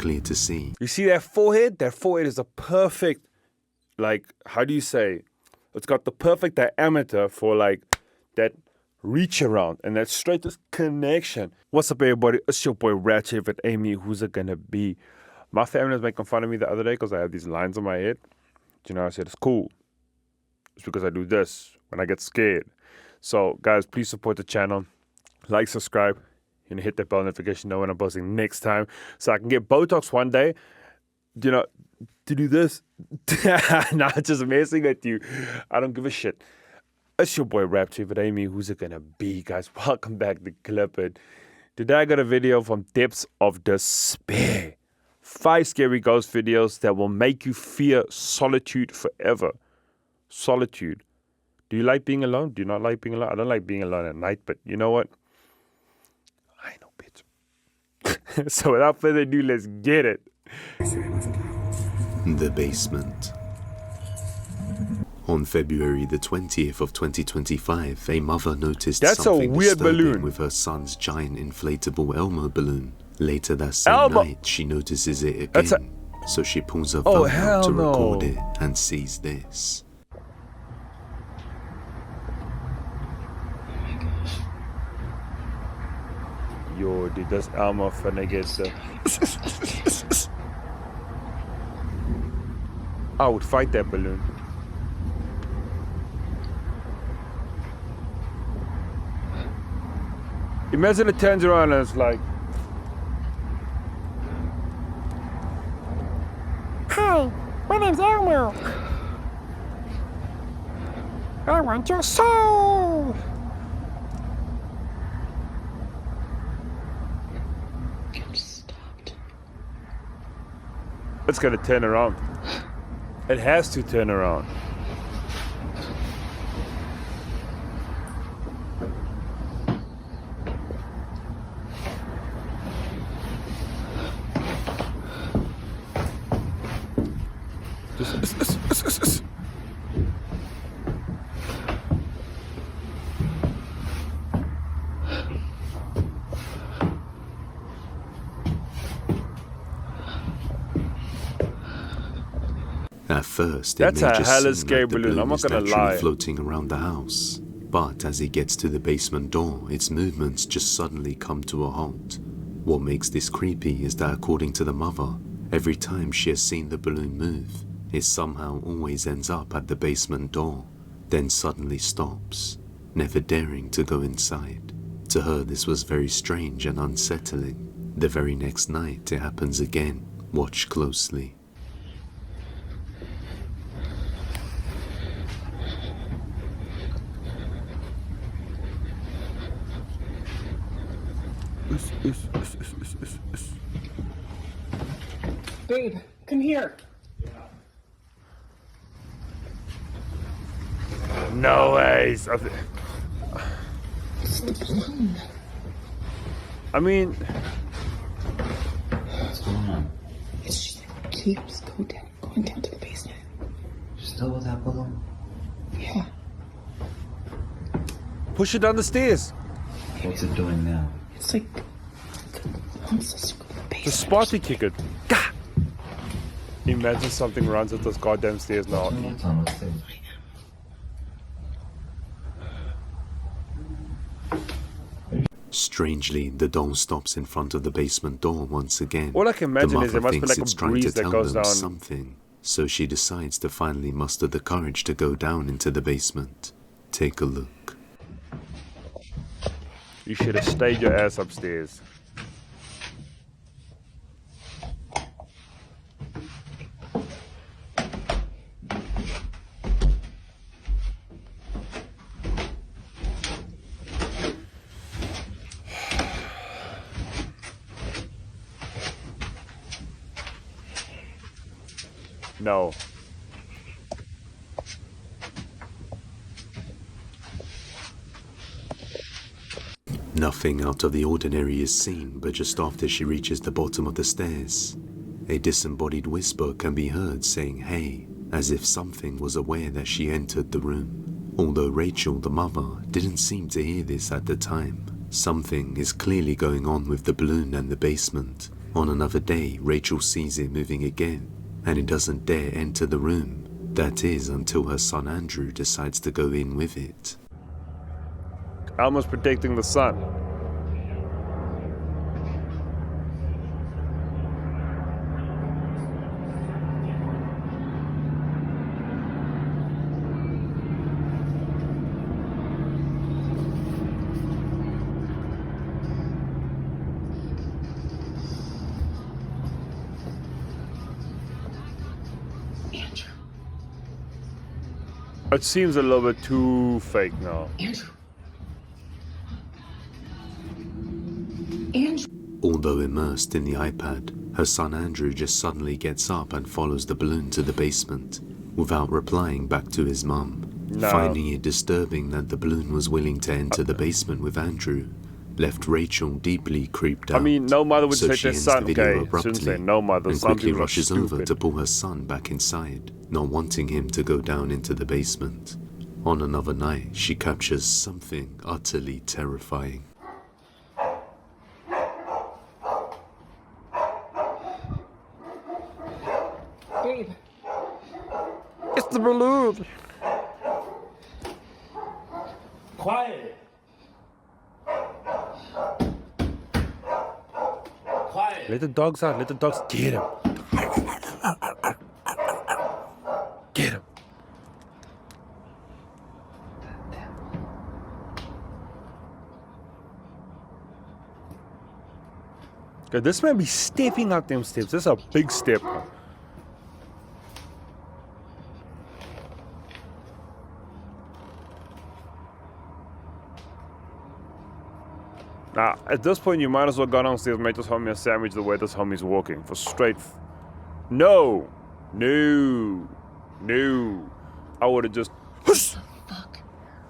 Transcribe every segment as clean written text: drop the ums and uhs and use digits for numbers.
clear to see. You see that forehead? That forehead is a perfect, like, how do you say? It's got the perfect diameter for like that reach around and that straightest connection. What's up, everybody? It's your boy Ratchet with Amy. Who's it gonna be? My family was making fun of me the other day because I have these lines on my head. You know, I said it's cool. It's because I do this when I get scared. So, guys, please support the channel. Like, subscribe, and hit that bell notification to know when I'm posting next time, so I can get Botox one day. You know, to do this. Nah, just messing with you. I don't give a shit. It's your boy Rapture with Amy. Who's it gonna be, guys? Welcome back to Clipped. Today I got a video from Depths of Despair. 5 scary ghost videos that will make you fear solitude forever. Solitude. Do you like being alone? Do you not like being alone? I don't like being alone at night, but you know what? I know, bitch. So without further ado, let's get it. The basement. On February the 20th of 2025, a mother noticed something weird disturbing balloon with her son's giant inflatable Elmo balloon. Later that same night, she notices it again, so she pulls her phone out to record it and sees this. Yo, dude, that's Elmo finna get the... I would fight that balloon. Imagine it turns around and it's like... Hi, my name's Elmo. I want your soul. It's gonna turn around. It has to turn around. At first, that's a hella seem scary like the balloon. I'm not gonna lie. Floating around the house, but as he gets to the basement door, its movements just suddenly come to a halt. What makes this creepy is that, according to the mother, every time she has seen the balloon move, it somehow always ends up at the basement door, then suddenly stops, never daring to go inside. To her, this was very strange and unsettling. The very next night, it happens again. Watch closely. Babe, come here. No ways. It's the balloon. I mean... What's going on? It's just keeps going down to the basement. Still with that balloon? Yeah. Push it down the stairs. What's it doing now? It's like wants us to go to the basement. The Sparty kick it. Gah! Imagine something runs up those goddamn stairs now. What's on the stairs? Strangely, the doll stops in front of the basement door once again. All I can imagine is there must be like it's a trying breeze to that tell goes them down. something, so she decides to finally muster the courage to go down into the basement. Take a look. You should have stayed your ass upstairs. No. Nothing out of the ordinary is seen, but just after she reaches the bottom of the stairs, a disembodied whisper can be heard saying "hey," as if something was aware that she entered the room. Although Rachel, the mother, didn't seem to hear this at the time, something is clearly going on with the balloon and the basement. On another day, Rachel sees it moving again, and it doesn't dare enter the room. That is until her son Andrew decides to go in with it. Elmo's protecting the sun. Andrew. It seems a little bit too fake now. Andrew. Andrew. Although immersed in the iPad, her son Andrew just suddenly gets up and follows the balloon to the basement, without replying back to his mum. No. Finding it disturbing that the balloon was willing to enter the basement with Andrew, left Rachel deeply creeped out. I mean, no mother would So take she their ends son, the video okay? abruptly Shouldn't say no mother. and Some quickly people are rushes over stupid. to pull her son back inside, not wanting him to go down into the basement. On another night, she captures something utterly terrifying. Babe. It's the balloon. Quiet! Quiet! Let the dogs out. Let the dogs get him. Get him. Okay, this man be stepping up them steps. This is a big step. Now, at this point, you might as well go downstairs and make this homie a sandwich the way this homie's walking. For straight. No. No. No. I would have just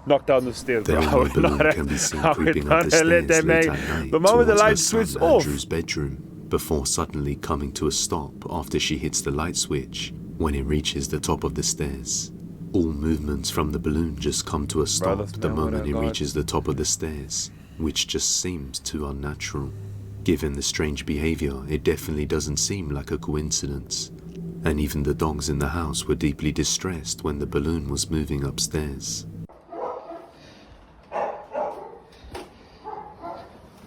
knocked down the stairs, The bro. I Elmo would balloon not can be have, seen I would creeping not up the have let stairs that late man. at night The moment the towards her light son switched off. Andrew's bedroom, before suddenly coming to a stop after she hits the light switch when it reaches the top of the stairs. All movements from the balloon just come to a stop this the man would moment have it got- reaches the top of the stairs, which just seems too unnatural. Given the strange behavior, it definitely doesn't seem like a coincidence. And even the dogs in the house were deeply distressed when the balloon was moving upstairs.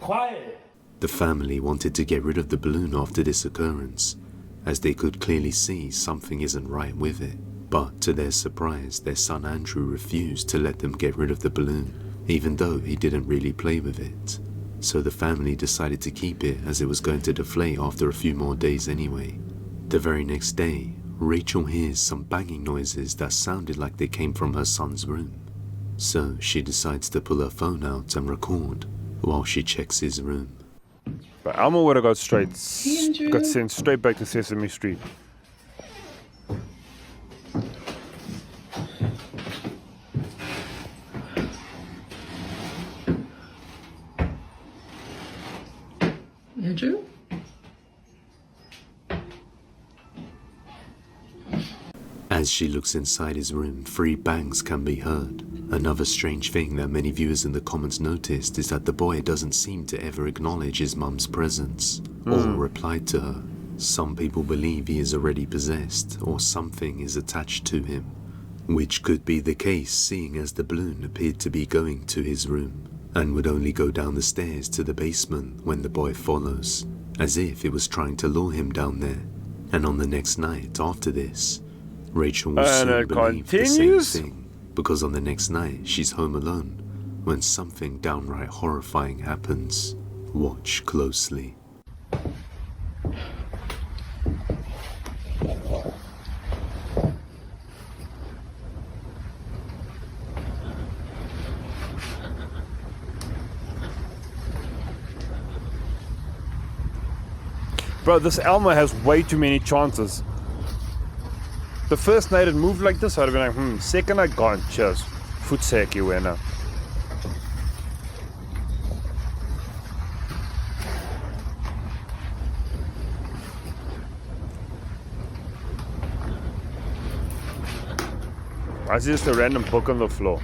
Quiet! The family wanted to get rid of the balloon after this occurrence, as they could clearly see something isn't right with it. But to their surprise, their son Andrew refused to let them get rid of the balloon, even though he didn't really play with it. So the family decided to keep it as it was going to deflate after a few more days anyway. The very next day, Rachel hears some banging noises that sounded like they came from her son's room. So she decides to pull her phone out and record while she checks his room. But Elmo would have got Andrew. got sent straight back to Sesame Street. Andrew? As she looks inside his room, 3 bangs can be heard. Another strange thing that many viewers in the comments noticed is that the boy doesn't seem to ever acknowledge his mum's presence or reply to her. Some people believe he is already possessed or something is attached to him, which could be the case seeing as the balloon appeared to be going to his room and would only go down the stairs to the basement when the boy follows, as if it was trying to lure him down there. And on the next night after this, Rachel will And soon it believe continues? the same thing, because on the next night she's home alone when something downright horrifying happens. Watch closely. Bro, this Elmo has way too many chances. The first night it moved like this, I'd have been like, second night gone, cheers. Voetsekkie winner. Why is just a random book on the floor?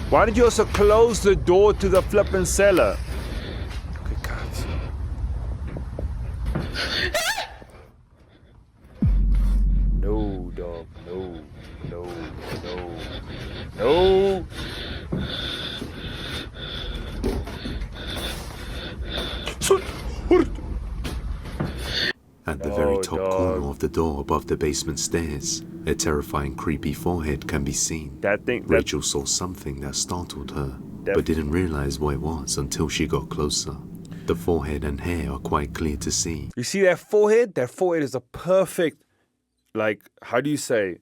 Why did you also close the door to the flippin' cellar? Good God. No, dog. No. No. No. No. At the very No, top dog. corner of the door above the basement stairs, a terrifying, creepy forehead can be seen. That thing. Rachel saw something that startled her, but didn't realize what it was until she got closer. The forehead and hair are quite clear to see. You see that forehead? That forehead is a perfect, like, how do you say?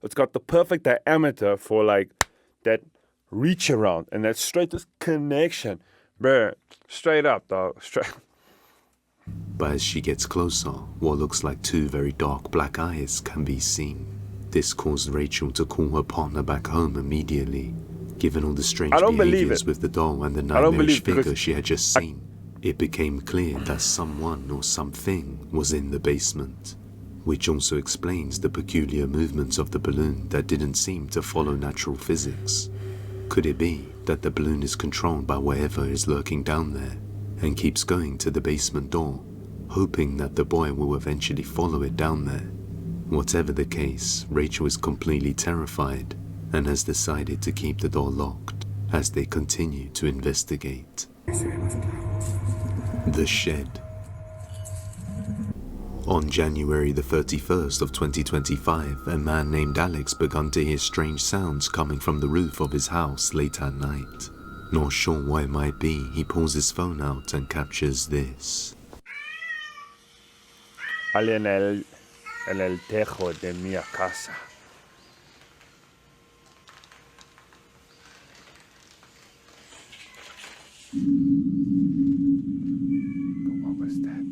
It's got the perfect diameter for, like, that reach around and that straight connection. Bruh, straight up, dog. Straight. But as she gets closer, what looks like two very dark black eyes can be seen. This caused Rachel to call her partner back home immediately. Given all the strange behaviors with the doll and the nightmarish figure she had just seen, it became clear that someone or something was in the basement, which also explains the peculiar movements of the balloon that didn't seem to follow natural physics. Could it be that the balloon is controlled by whatever is lurking down there and keeps going to the basement door, hoping that the boy will eventually follow it down there? Whatever the case, Rachel is completely terrified and has decided to keep the door locked as they continue to investigate. The shed. On January the 31st of 2025, a man named Alex began to hear strange sounds coming from the roof of his house late at night. Not sure what it might be, he pulls his phone out and captures this. Alguien en el tejo de mi casa. What was that?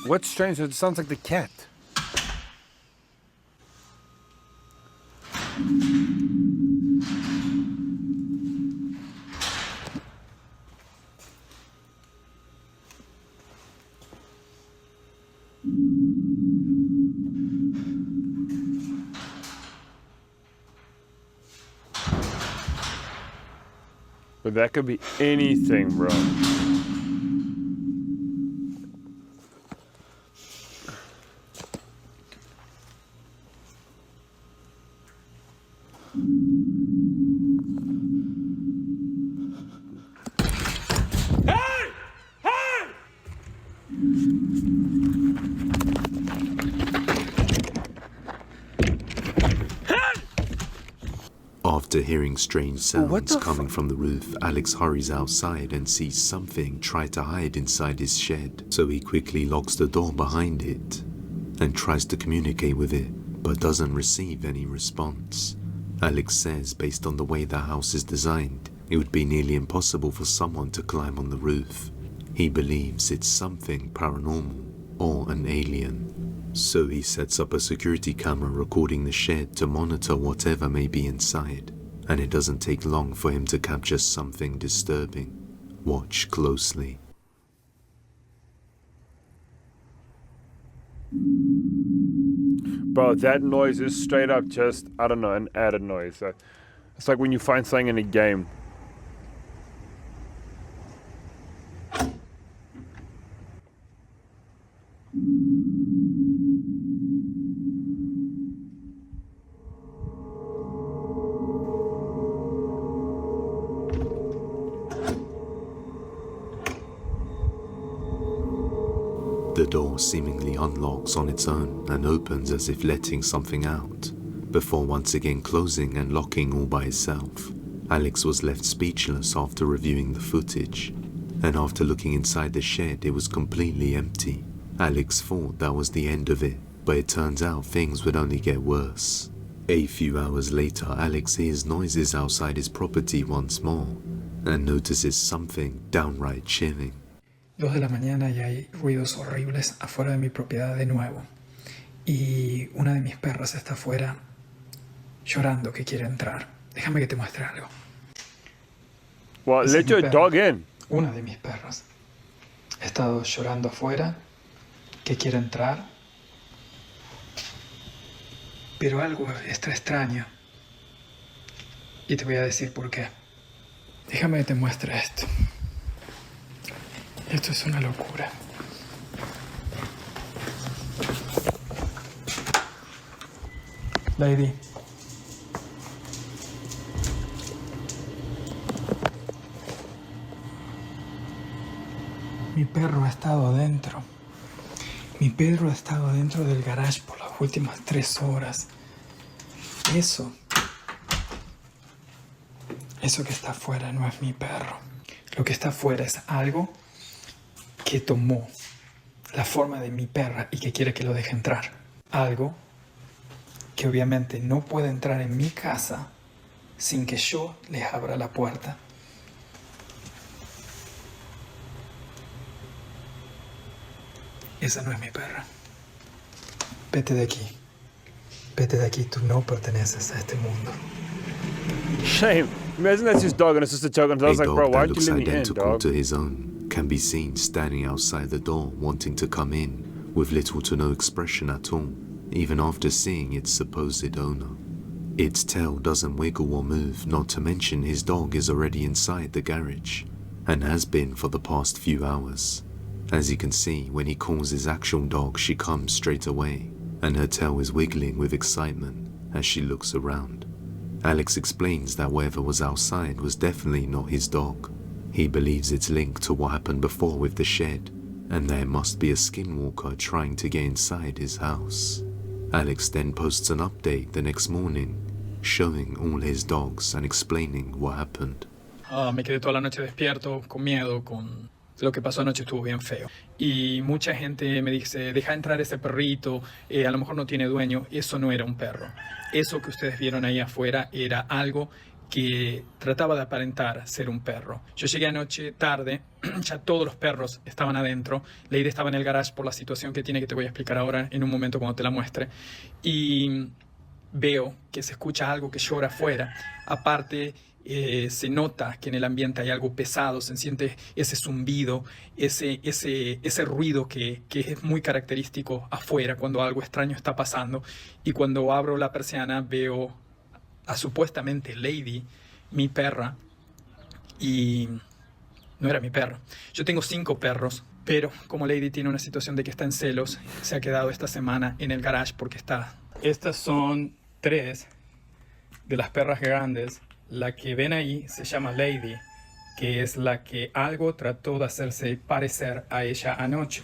What's strange? It sounds like the cat. But that could be anything, bro. After hearing strange sounds the coming from the roof, Alex hurries outside and sees something try to hide inside his shed. So he quickly locks the door behind it and tries to communicate with it, but doesn't receive any response. Alex says based on the way the house is designed, it would be nearly impossible for someone to climb on the roof. He believes it's something paranormal or an alien. So he sets up a security camera recording the shed to monitor whatever may be inside, and it doesn't take long for him to capture something disturbing. Watch closely. Bro, that noise is straight up just, I don't know, an added noise. It's like when you find something in a game. The door seemingly unlocks on its own and opens as if letting something out, before once again closing and locking all by itself. Alex was left speechless after reviewing the footage, and after looking inside the shed, it was completely empty. Alex thought that was the end of it, but it turns out things would only get worse. A few hours later, Alex hears noises outside his property once more, and notices something downright chilling. 2 de la mañana y hay ruidos horribles afuera de mi propiedad de nuevo. Y una de mis perras está afuera llorando que quiere entrar. Déjame que te muestre algo. Well, Ese let es mi your perro. dog in. Una de mis perras. He estado llorando afuera, que quiere entrar. Pero algo está extraño. Y te voy a decir por qué. Déjame que te muestre esto. Esto es una locura. Lady. Mi perro ha estado adentro. Mi perro ha estado dentro del garage por las últimas 3 horas. Eso que está afuera no es mi perro. Lo que está afuera es algo que tomó la forma de mi perra y que quiere que lo deje entrar. Algo que obviamente no puede entrar en mi casa sin que yo les abra la puerta. Esa no es mi perra. Vete de aquí. Vete de aquí, tú no perteneces a este mundo. Shame. Imagine that's his dog and it's just a joke. And I was A like, bro, dog why that aren't you looks letting me in, identical dog? to his own can be seen standing outside the door wanting to come in with little to no expression at all, even after seeing its supposed owner. Its tail doesn't wiggle or move, not to mention his dog is already inside the garage, and has been for the past few hours. As you can see, when he calls his actual dog, she comes straight away, and her tail is wiggling with excitement as she looks around. Alex explains that whatever was outside was definitely not his dog. He believes it's linked to what happened before with the shed, and there must be a skinwalker trying to get inside his house. Alex then posts an update the next morning, showing all his dogs and explaining what happened. Me quedé toda la noche despierto, con miedo, con... Lo que pasó anoche estuvo bien feo. Y mucha gente me dice, deja entrar ese perrito, a lo mejor no tiene dueño. Eso no era un perro. Eso que ustedes vieron ahí afuera era algo que trataba de aparentar ser un perro. Yo llegué anoche tarde, ya todos los perros estaban adentro. Lady estaba en el garage por la situación que tiene, que te voy a explicar ahora en un momento cuando te la muestre. Y veo que se escucha algo que llora afuera. Aparte, se nota que en el ambiente hay algo pesado, se siente ese zumbido, ese ruido que es muy característico afuera cuando algo extraño está pasando. Y cuando abro la persiana veo a supuestamente Lady, mi perra, y no era mi perro. Yo tengo 5 perros, pero como Lady tiene una situación de que está en celos, se ha quedado esta semana en el garage porque está... Estas son 3 de las perras grandes. La que ven ahí se llama Lady, que es la que algo trató de hacerse parecer a ella anoche.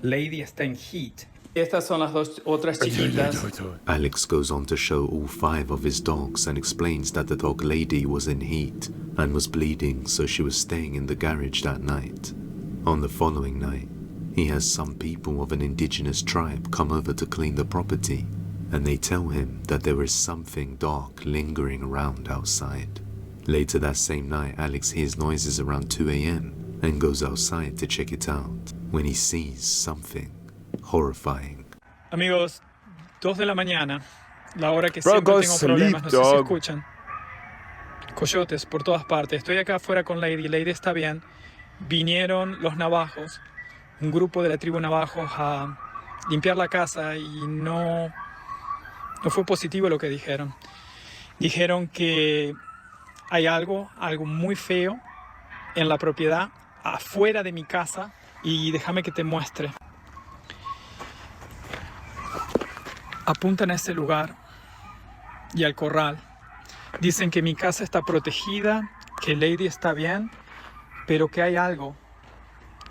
Lady está en heat. Estas son las 2 otras chiquitas. Alex goes on to show all 5 of his dogs and explains that the dog Lady was in heat and was bleeding, so she was staying in the garage that night. On the following night, he has some people of an indigenous tribe come over to clean the property, and they tell him that there is something dark lingering around outside. Later that same night, Alex hears noises around 2 a.m. and goes outside to check it out, when he sees something horrifying. Amigos, 2 de la mañana, la hora que Bro, siempre go tengo sleep, problemas, no sé si dog. escuchan. Coyotes por todas partes. Estoy acá afuera con Lady. Lady está bien. Vinieron los navajos, un grupo de la tribu navajos, a limpiar la casa y no fue positivo lo que dijeron. Dijeron que hay algo muy feo en la propiedad, afuera de mi casa, y déjame que te muestre. Apuntan a ese lugar y al corral. Dicen que mi casa está protegida, que Lady está bien, pero que hay algo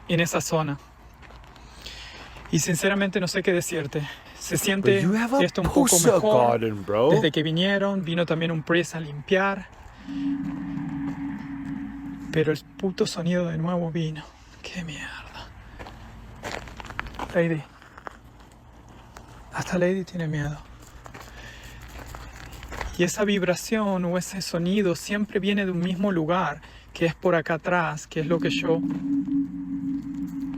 en esa zona. Y sinceramente no sé qué decirte. Se siente But you have a esto un poco pusa mejor. garden, bro. Desde que vinieron, vino también un priest a limpiar. Pero el puto sonido de nuevo vino. ¡Qué mierda! Lady. Hasta Lady tiene miedo. Y esa vibración o ese sonido siempre viene de un mismo lugar, que es por acá atrás, que es lo que yo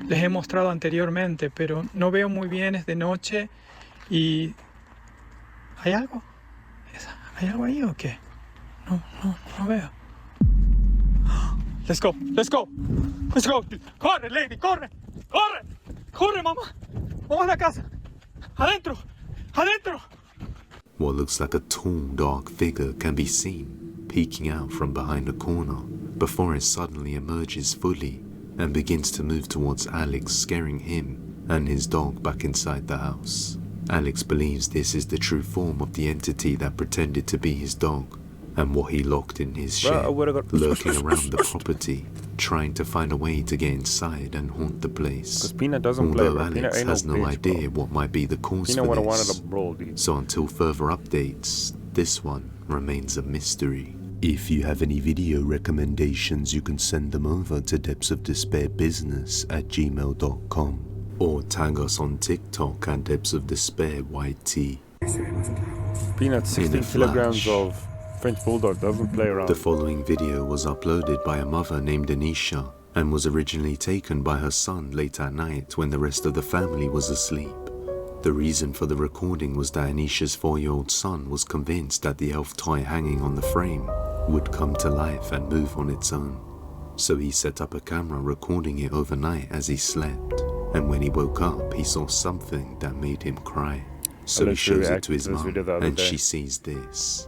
les he mostrado anteriormente, pero no veo muy bien, es de noche y... ¿Hay algo? ¿Hay algo ahí o qué? No veo. Let's go. Corre, lady, corre, mamá. Vamos a la casa. Adentro. What looks like a tall, dark figure can be seen peeking out from behind a corner before it suddenly emerges fully and begins to move towards Alex, scaring him and his dog back inside the house. Alex believes this is the true form of the entity that pretended to be his dog and what he locked in his shed, lurking around the property, trying to find a way to get inside and haunt the place. Because Peanut doesn't play, Although bro. Peanut Alex ain't has no no bitch, idea bro. what might be the cause Peanut for would have wanted this. a bro, dude. So until further updates, this one remains a mystery. If you have any video recommendations, you can send them over to depthsofdespairbusiness@gmail.com or tag us on TikTok at depthsofdespairyt. Peanut, 16 kilograms of French Bulldog, doesn't play around. The following video was uploaded by a mother named Anisha and was originally taken by her son late at night when the rest of the family was asleep. The reason for the recording was that Anisha's 4-year-old son was convinced that the elf toy hanging on the frame would come to life and move on its own. So he set up a camera recording it overnight as he slept, and when he woke up he saw something that made him cry. So he shows it to his mum and she sees this.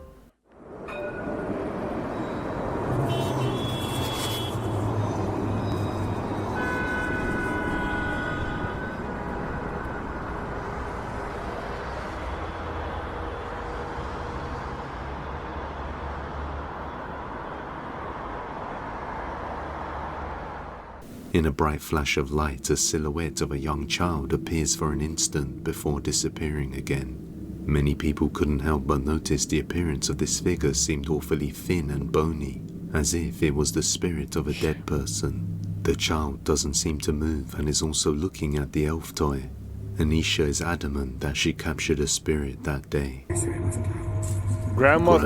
In a bright flash of light, a silhouette of a young child appears for an instant before disappearing again. Many people couldn't help but notice the appearance of this figure seemed awfully thin and bony, as if it was the spirit of a dead person. The child doesn't seem to move and is also looking at the elf toy. Anisha is adamant that she captured a spirit that day. Grandma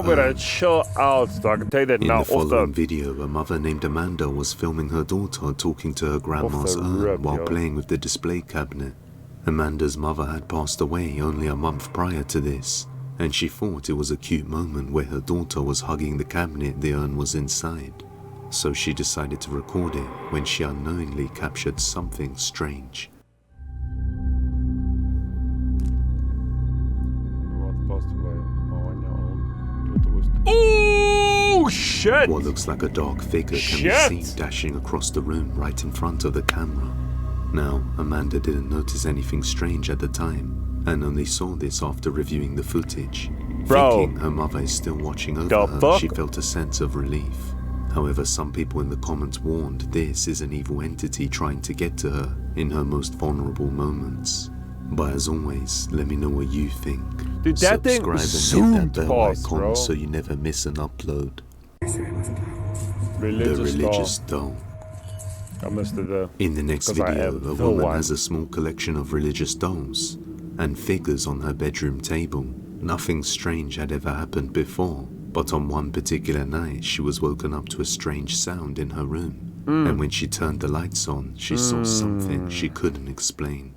better chill out, so I can tell you that In now. the following video, a mother named Amanda was filming her daughter talking to her grandma's urn while playing with the display cabinet. Amanda's mother had passed away only a month prior to this, and she thought it was a cute moment where her daughter was hugging the cabinet the urn was inside. So she decided to record it when she unknowingly captured something strange. Oh shit! What looks like a dark figure can be seen dashing across the room right in front of the camera. Now, Amanda didn't notice anything strange at the time, and only saw this after reviewing the footage. Thinking her mother is still watching over her, she felt a sense of relief. However, some people in the comments warned this is an evil entity trying to get to her in her most vulnerable moments. But as always, let me know what you think. Dude, that thing Subscribe and hit that bell past, icon bro. so you never miss an upload. Religious The religious doll. I missed it there. In the next 'Cause I video, am a the woman one. has a small collection of religious dolls and figures on her bedroom table. Nothing strange had ever happened before, but on one particular night she was woken up to a strange sound in her room. And when she turned the lights on, she saw something she couldn't explain.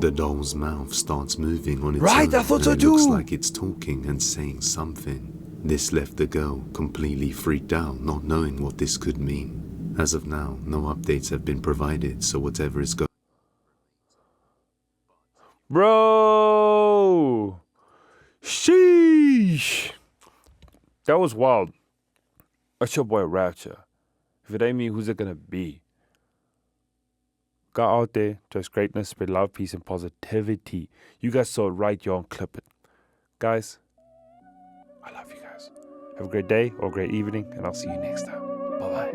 The doll's mouth starts moving on its own, I thought so and it looks too. like it's talking and saying something. This left the girl completely freaked out, not knowing what this could mean. As of now, no updates have been provided, so whatever is going Bro! Sheesh! That was wild. That's your boy Rapture. If it ain't me, who's it gonna be? Go out there, chase greatness, spread love, peace, and positivity. You guys saw it right, y'all, clip it. Guys, I love you guys. Have a great day or a great evening, and I'll see you next time. Bye-bye.